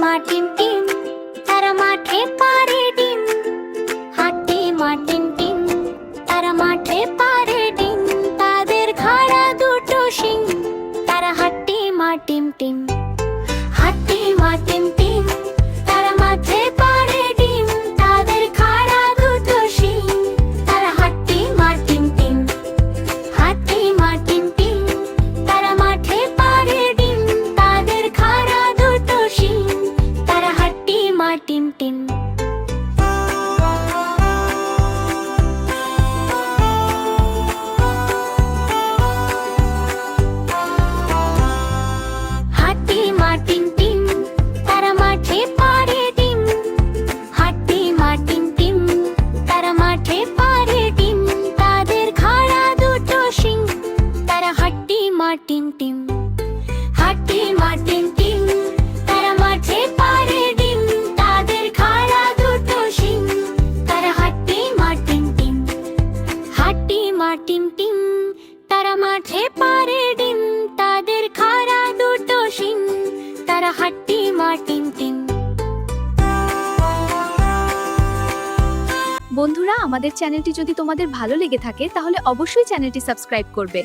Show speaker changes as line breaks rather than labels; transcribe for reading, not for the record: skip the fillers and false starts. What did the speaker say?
মা team team, তারা মাঠে পারে ডিম। হাট্টি মা টিম টিম, তারা মাঠে পারে ডিম। তাদের খাড়া দুটো শিং, তারা হাট্টি মা টিম টিম। হাট্টি মা টিম টিম, তারা মাঠে পারে ডিম। তাদের খাড়া দুটো শিং, তারা হাট্টি মা টিম টিম। হাট্টি মা টিম টিম, তারা মাঠে পারে ডিম। তাদের খাড়া দুটো শিং, তারা হাট্টি মা টিম টিম। হাট্টি মা টিম টিম, তারা মাঠে পারে ডিম। হাট্টি মা টিম টিম, তারা মাঠে পারে ডিম। তাদের খাড়া দুটো শিং, তারা হাট্টি মা টিম টিম। হাট্টি মা টিম টিম, তারা মাঠে পারে ডিম। তাদের খাড়া দুটো শিং, তারা হাট্টি মা টিম টিম। হাট্টি মা টিম টিম, তারা মাঠে পারে ডিম। তাদের খাড়া দুটো শিং, তারা হাট্টি মা টিম টিম।
বন্ধুরা, আমাদের চ্যানেলটি যদি তোমাদের ভালো লেগে থাকে তাহলে অবশ্যই চ্যানেলটি সাবস্ক্রাইব করবে।